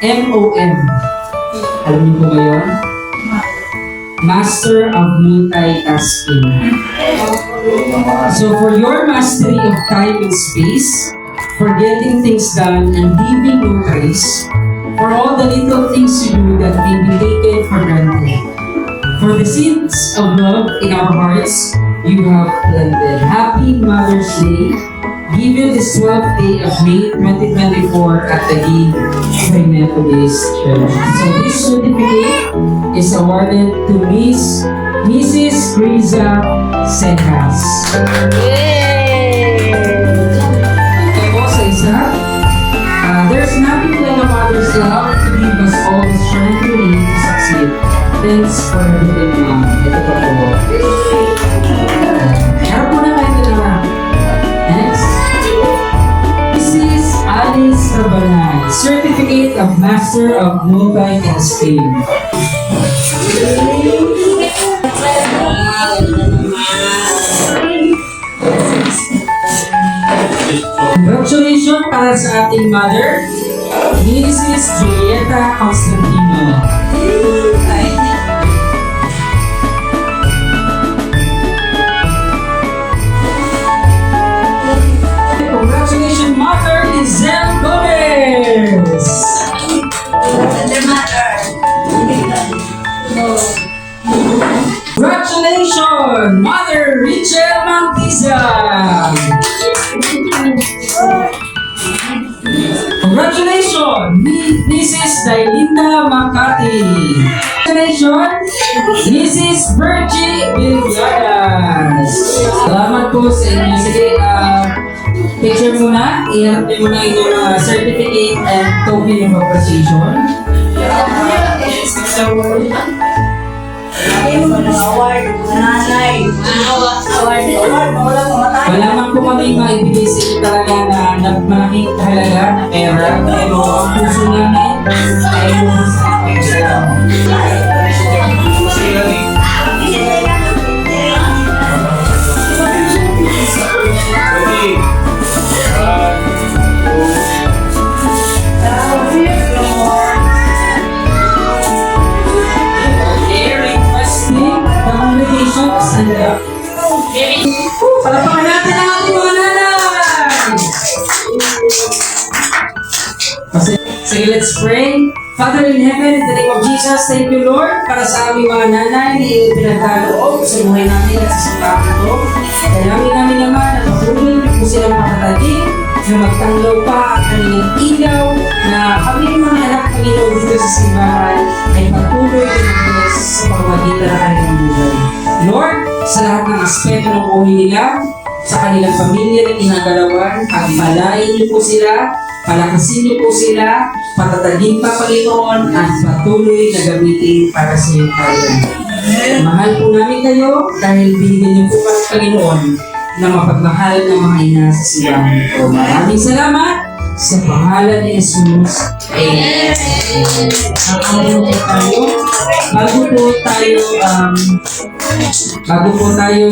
MOM. Alam niyo po ba yun? Master of Multitasking. So for your mastery of time and space, for getting things done and leaving no trace, for all the little things you do that may be taken for granted, for the seeds of love in our hearts you have planted. Happy Mother's Day, given this 12th day of May 2024 at the Taguig Methodist Church. So this certificate is awarded to Mrs. Riza Sejas. Ito po sa isa. There's nothing like a mother's love to give us all the strength we need to succeed. Thanks for everything, Mom. Ito pa po. Harap mo na kayo na. Next. This is Alice Rabanay, Certificate of Master of Multitasking. Congratulations para sa ating mother, Mrs. Julieta Constantino. Congratulations, Mother Lizelle Gomez. Congratulations, Mother Rachel Mantiza. Congratulations, Mrs. Dailinda Makati. Congratulations, Mrs. Virgie Villadas. Salamat po sa inyo. Sige, picture muna. I-harap niyo muna yung certificate and token of appreciation. Malaman po kami maibigay sa inyo talaga na malaking halaga na pera, pero ang puso namin ay sa palapakan natin ang ating mga nanay! Sige, let's pray. Father in heaven, in the name of Jesus, thank you, Lord, para sa aming mga nanay na iyong pinagkaloob sa buhay namin at sa simbahan ito. Dalangin namin naman na patuloy po silang makatagin, na magtanglaw pa ang kanilang ilaw, na kami mga anak Panginoon dito sa simbahan ay patuloy na mag-bless sa pagmagitan ng kanilang buhay. Lord, sa lahat ng aspeto ng buhay nila, sa kanilang pamilya na ginagalawan, pagpalain niyo po sila, palakasin niyo po sila, patatagin pa Panginoon, at patuloy na gamitin para sa iyong kaya. Mahal po namin kayo dahil binigyan niyo po kami Panginoon na mapagmahal ng mga ina sa simbahan ito. Maraming salamat sa pangalan ni Jesus. Amen. Bago po tayo